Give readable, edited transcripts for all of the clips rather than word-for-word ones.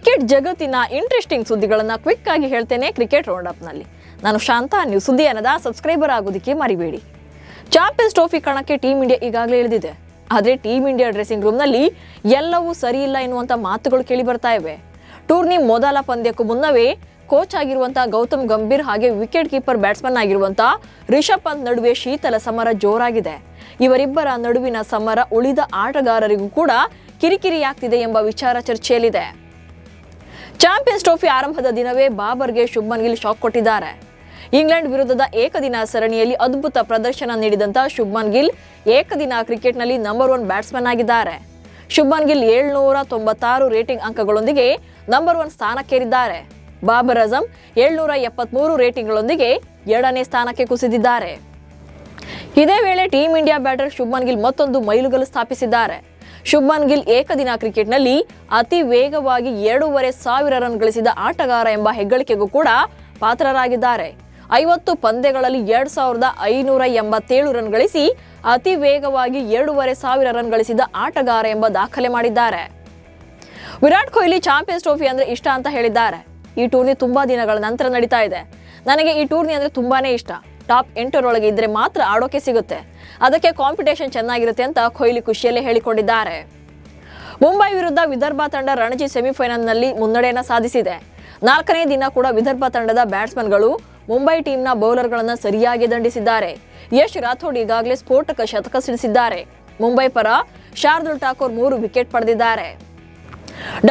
Cricket ಜಗತ್ತಿನ interesting ಸುದ್ದಿಗಳನ್ನು quick ಆಗಿ ಹೇಳ್ತೇನೆ ಕ್ರಿಕೆಟ್ ರೌಂಡ್ ಅಪ್ ನಲ್ಲಿ. ನಾನು ಶಾಂತ. ನೀವು ಸುದ್ದಿ ಅನ್ನದ ಸಬ್ಸ್ಕ್ರೈಬರ್ ಆಗೋದಕ್ಕೆ ಮರಿಬೇಡಿ. ಚಾಂಪಿಯನ್ಸ್ ಟ್ರೋಫಿ ಕಣಕ್ಕೆ ಟೀಮ್ ಇಂಡಿಯಾ ಈಗಾಗಲೇ ಇಳಿದಿದೆ. ಆದರೆ ಟೀಮ್ ಇಂಡಿಯಾ ಡ್ರೆಸ್ಸಿಂಗ್ ರೂಮ್ ನಲ್ಲಿ ಎಲ್ಲವೂ ಸರಿ ಇಲ್ಲ ಎನ್ನುವಂತ ಮಾತುಗಳು ಕೇಳಿ ಬರ್ತಾ ಇವೆ. ಟೂರ್ನಿ ಮೊದಲ ಪಂದ್ಯಕ್ಕೂ ಮುನ್ನವೇ ಕೋಚ್ ಆಗಿರುವಂತಹ ಗೌತಮ್ ಗಂಭೀರ್ ಹಾಗೆ ವಿಕೆಟ್ ಕೀಪರ್ ಬ್ಯಾಟ್ಸ್ಮನ್ ಆಗಿರುವಂತಹ ರಿಷಬ್ ಪಂತ್ ನಡುವೆ ಶೀತಲ ಸಮರ ಜೋರಾಗಿದೆ. ಇವರಿಬ್ಬರ ನಡುವಿನ ಸಮರ ಉಳಿದ ಆಟಗಾರರಿಗೂ ಕೂಡ ಕಿರಿಕಿರಿಯಾಗ್ತಿದೆ ಎಂಬ ವಿಚಾರ ಚರ್ಚೆಯಲ್ಲಿದೆ. ಚಾಂಪಿಯನ್ಸ್ ಟ್ರೋಫಿ ಆರಂಭದ ದಿನವೇ ಬಾಬರ್ಗೆ ಶುಭ್ಮನ್ ಗಿಲ್ ಶಾಕ್ ಕೊಟ್ಟಿದ್ದಾರೆ. ಇಂಗ್ಲೆಂಡ್ ವಿರುದ್ಧದ ಏಕದಿನ ಸರಣಿಯಲ್ಲಿ ಅದ್ಭುತ ಪ್ರದರ್ಶನ ನೀಡಿದಂತಹ ಶುಭ್ಮನ್ ಗಿಲ್ ಏಕದಿನ ಕ್ರಿಕೆಟ್ನಲ್ಲಿ ನಂಬರ್ 1 ಬ್ಯಾಟ್ಸ್ಮನ್ ಆಗಿದ್ದಾರೆ. ಶುಭ್ಮನ್ ಗಿಲ್ 796 ರೇಟಿಂಗ್ ಅಂಕಗಳೊಂದಿಗೆ ನಂಬರ್ 1 ಸ್ಥಾನಕ್ಕೇರಿದ್ದಾರೆ. ಬಾಬರ್ ಅಜಮ್ 773 ರೇಟಿಂಗ್ಗಳೊಂದಿಗೆ 2ನೇ ಸ್ಥಾನಕ್ಕೆ ಕುಸಿದಿದ್ದಾರೆ. ಇದೇ ವೇಳೆ team India batter Shubman Gill ಮತ್ತೊಂದು ಮೈಲುಗಲ್ಲು ಸ್ಥಾಪಿಸಿದ್ದಾರೆ. ಶುಭ್ಮನ್ ಗಿಲ್ ಏಕದಿನ ಕ್ರಿಕೆಟ್ನಲ್ಲಿ ಅತಿ ವೇಗವಾಗಿ 2,500 ರನ್ ಗಳಿಸಿದ ಆಟಗಾರ ಎಂಬ ಹೆಗ್ಗಳಿಕೆಗೂ ಕೂಡ ಪಾತ್ರರಾಗಿದ್ದಾರೆ. 50 ಪಂದ್ಯಗಳಲ್ಲಿ 2,587 ರನ್ ಗಳಿಸಿ ಅತಿ ವೇಗವಾಗಿ 2,500 ರನ್ ಗಳಿಸಿದ ಆಟಗಾರ ಎಂಬ ದಾಖಲೆ ಮಾಡಿದ್ದಾರೆ. ವಿರಾಟ್ ಕೊಹ್ಲಿ ಚಾಂಪಿಯನ್ಸ್ ಟ್ರೋಫಿ ಅಂದ್ರೆ ಇಷ್ಟ ಅಂತ ಹೇಳಿದ್ದಾರೆ. ಈ ಟೂರ್ನಿ ತುಂಬಾ ದಿನಗಳ ನಂತರ ನಡೀತಾ ಇದೆ. ನನಗೆ ಈ ಟೂರ್ನಿ ಅಂದ್ರೆ ತುಂಬಾನೇ ಇಷ್ಟ. ಟಾಪ್ 8ರೊಳಗೆ ಇದ್ರೆ ಮಾತ್ರ ಆಡೋಕೆ ಸಿಗುತ್ತೆ. ಅದಕ್ಕೆ ಕಾಂಪಿಟೇಷನ್ ಚೆನ್ನಾಗಿರುತ್ತೆ ಅಂತ ಕೊಹ್ಲಿ ಖುಷಿಯಲ್ಲೇ ಹೇಳಿಕೊಂಡಿದ್ದಾರೆ. ಮುಂಬೈ ವಿರುದ್ಧ ವಿದರ್ಭ ತಂಡ ರಣಜಿ ಸೆಮಿಫೈನಲ್ನಲ್ಲಿ ಮುನ್ನಡೆಯನ್ನ ಸಾಧಿಸಿದೆ. 4ನೇ ದಿನ ಕೂಡ ವಿದರ್ಭ ತಂಡದ ಬ್ಯಾಟ್ಸ್ಮನ್ಗಳು ಮುಂಬೈ ಟೀಮ್ನ ಬೌಲರ್ಗಳನ್ನು ಸರಿಯಾಗಿ ದಂಡಿಸಿದ್ದಾರೆ. ಯಶ್ ರಾಥೋಡ್ ಈಗಾಗಲೇ ಸ್ಫೋಟಕ ಶತಕ ಸಿಡಿಸಿದ್ದಾರೆ. ಮುಂಬೈ ಪರ ಶಾರ್ದುಲ್ ಠಾಕೂರ್ 3 ವಿಕೆಟ್ ಪಡೆದಿದ್ದಾರೆ.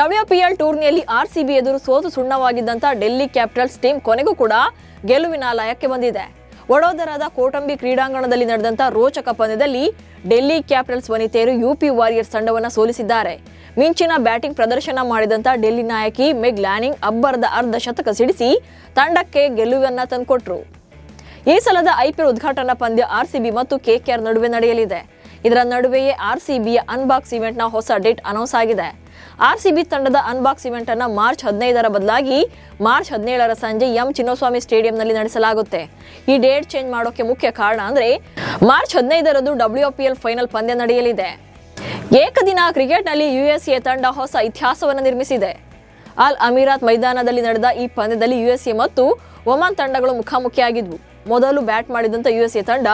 WPL ಟೂರ್ನಿಯಲ್ಲಿ RCB ಎದುರು ಸೋತು ಸುಣ್ಣವಾಗಿದ್ದಂತ ಡೆಲ್ಲಿ ಕ್ಯಾಪಿಟಲ್ಸ್ ಟೀಮ್ ಕೊನೆಗೂ ಕೂಡ ಗೆಲುವಿನ ಲಯಕ್ಕೆ ಬಂದಿದೆ. ವಡೋದರಾದ ಕೋಟಂಬಿ ಕ್ರೀಡಾಂಗಣದಲ್ಲಿ ನಡೆದಂತ ರೋಚಕ ಪಂದ್ಯದಲ್ಲಿ ಡೆಲ್ಲಿ ಕ್ಯಾಪಿಟಲ್ಸ್ ವನಿತೆಯರು UP ವಾರಿಯರ್ಸ್ ತಂಡವನ್ನು ಸೋಲಿಸಿದ್ದಾರೆ. ಮಿಂಚಿನ ಬ್ಯಾಟಿಂಗ್ ಪ್ರದರ್ಶನ ಮಾಡಿದಂತ ಡೆಲ್ಲಿ ನಾಯಕಿ ಮೆಗ್ ಲ್ಯಾನಿಂಗ್ ಅಬ್ಬರದ ಅರ್ಧ ಶತಕ ಸಿಡಿಸಿ ತಂಡಕ್ಕೆ ಗೆಲುವನ್ನ ತಂದುಕೊಟ್ರು. ಈ ಸಲದ IPL ಉದ್ಘಾಟನಾ ಪಂದ್ಯ RCB ಮತ್ತು KKR ನಡುವೆ ನಡೆಯಲಿದೆ. ಇದರ ನಡುವೆಯೇ RCBಯ ಅನ್ಬಾಕ್ಸ್ ಇವೆಂಟ್ ನ ಹೊಸ ಡೇಟ್ ಅನೌನ್ಸ್ ಆಗಿದೆ. RCB ತಂಡದ ಅನ್ಬಾಕ್ಸ್ ಇವೆಂಟ್ ಅನ್ನ ಮಾರ್ಚ್ 15ರ ಬದಲಾಗಿ ಮಾರ್ಚ್ 17ರ ಸಂಜೆ ಎಂ ಚಿನ್ನಸ್ವಾಮಿ ಸ್ಟೇಡಿಯಂನಲ್ಲಿ ನಡೆಸಲಾಗುತ್ತೆ. ಈ ಡೇಟ್ ಚೇಂಜ್ ಮಾಡೋಕೆ ಮುಖ್ಯ ಕಾರಣ ಅಂದ್ರೆ ಮಾರ್ಚ್ 15ರಂದು WPL ಫೈನಲ್ ಪಂದ್ಯ ನಡೆಯಲಿದೆ. ಏಕದಿನ ಕ್ರಿಕೆಟ್ನಲ್ಲಿ USA ತಂಡ ಹೊಸ ಇತಿಹಾಸವನ್ನು ನಿರ್ಮಿಸಿದೆ. ಅಲ್ ಅಮೀರಾತ್ ಮೈದಾನದಲ್ಲಿ ನಡೆದ ಈ ಪಂದ್ಯದಲ್ಲಿ USA ಮತ್ತು ಒಮಾನ್ ತಂಡಗಳು ಮುಖಾಮುಖಿಯಾಗಿದ್ವು. ಮೊದಲು ಬ್ಯಾಟ್ ಮಾಡಿದಂತ USA ತಂಡ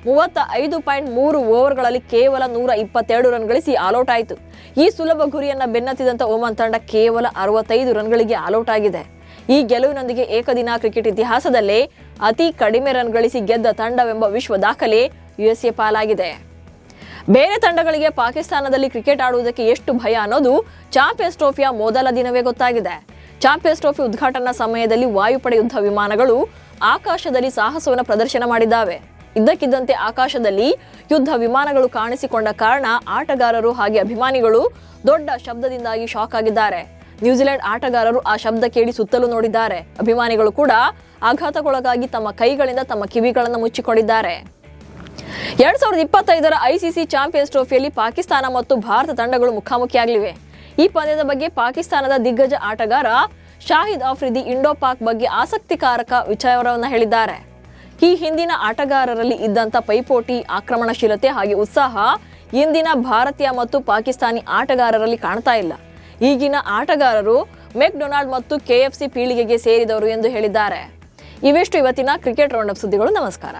35.3 ಓವರ್ಗಳಲ್ಲಿ ಕೇವಲ 122 ರನ್ ಗಳಿಸಿ ಆಲ್ಔಟ್ ಆಯಿತು. ಈ ಸುಲಭ ಗುರಿಯನ್ನ ಬೆನ್ನತ್ತಿದಂತ ಒಮಾನ್ ತಂಡ ಕೇವಲ 65 ರನ್ಗಳಿಗೆ ಆಲ್ಔಟ್ ಆಗಿದೆ. ಈ ಗೆಲುವಿನೊಂದಿಗೆ ಏಕದಿನ ಕ್ರಿಕೆಟ್ ಇತಿಹಾಸದಲ್ಲೇ ಅತಿ ಕಡಿಮೆ ರನ್ ಗಳಿಸಿ ಗೆದ್ದ ತಂಡವೆಂಬ ವಿಶ್ವ ದಾಖಲೆ USA ಪಾಲಾಗಿದೆ. ಬೇರೆ ತಂಡಗಳಿಗೆ ಪಾಕಿಸ್ತಾನದಲ್ಲಿ ಕ್ರಿಕೆಟ್ ಆಡುವುದಕ್ಕೆ ಎಷ್ಟು ಭಯ ಅನ್ನೋದು ಚಾಂಪಿಯನ್ಸ್ ಟ್ರೋಫಿಯ ಮೊದಲ ದಿನವೇ ಗೊತ್ತಾಗಿದೆ. ಚಾಂಪಿಯನ್ಸ್ ಟ್ರೋಫಿ ಉದ್ಘಾಟನಾ ಸಮಯದಲ್ಲಿ ವಾಯುಪಡೆ ಯುದ್ಧ ವಿಮಾನಗಳು ಆಕಾಶದಲ್ಲಿ ಸಾಹಸವನ್ನು ಪ್ರದರ್ಶನ ಮಾಡಿದ್ದಾವೆ. ಇದ್ದಕ್ಕಿದ್ದಂತೆ ಆಕಾಶದಲ್ಲಿ ಯುದ್ಧ ವಿಮಾನಗಳು ಕಾಣಿಸಿಕೊಂಡ ಕಾರಣ ಆಟಗಾರರು ಹಾಗೆ ಅಭಿಮಾನಿಗಳು ದೊಡ್ಡ ಶಬ್ದದಿಂದಾಗಿ ಶಾಕ್ ಆಗಿದ್ದಾರೆ. ನ್ಯೂಜಿಲೆಂಡ್ ಆಟಗಾರರು ಆ ಶಬ್ದ ಕೇಳಿ ಸುತ್ತಲೂ ನೋಡಿದ್ದಾರೆ. ಅಭಿಮಾನಿಗಳು ಕೂಡ ಆಘಾತಕ್ಕೊಳಗಾಗಿ ತಮ್ಮ ಕೈಗಳಿಂದ ತಮ್ಮ ಕಿವಿಗಳನ್ನು ಮುಚ್ಚಿಕೊಂಡಿದ್ದಾರೆ. 2025ರ ICC ಚಾಂಪಿಯನ್ಸ್ ಟ್ರೋಫಿಯಲ್ಲಿ ಪಾಕಿಸ್ತಾನ ಮತ್ತು ಭಾರತ ತಂಡಗಳು ಮುಖಾಮುಖಿಯಾಗಲಿವೆ. ಈ ಪಂದ್ಯದ ಬಗ್ಗೆ ಪಾಕಿಸ್ತಾನದ ದಿಗ್ಗಜ ಆಟಗಾರ ಶಾಹಿದ್ ಅಫ್ರಿದಿ ಇಂಡೋ-ಪಾಕ್ ಬಗ್ಗೆ ಆಸಕ್ತಿಕಾರಕ ವಿಚಾರವನ್ನು ಹೇಳಿದ್ದಾರೆ. ಈ ಹಿಂದಿನ ಆಟಗಾರರಲ್ಲಿ ಇದ್ದಂತ ಪೈಪೋಟಿ, ಆಕ್ರಮಣಶೀಲತೆ ಹಾಗೆ ಉತ್ಸಾಹ ಇಂದಿನ ಭಾರತೀಯ ಮತ್ತು ಪಾಕಿಸ್ತಾನಿ ಆಟಗಾರರಲ್ಲಿ ಕಾಣ್ತಾ ಇಲ್ಲ. ಈಗಿನ ಆಟಗಾರರು ಮೆಕ್ಡೊನಾಲ್ಡ್ ಮತ್ತು KFC ಪೀಳಿಗೆಗೆ ಸೇರಿದವರು ಎಂದು ಹೇಳಿದ್ದಾರೆ. ಇವೆಷ್ಟು ಇವತ್ತಿನ ಕ್ರಿಕೆಟ್ ರೌಂಡ್ ಅಪ್ ಸುದ್ದಿಗಳು. ನಮಸ್ಕಾರ.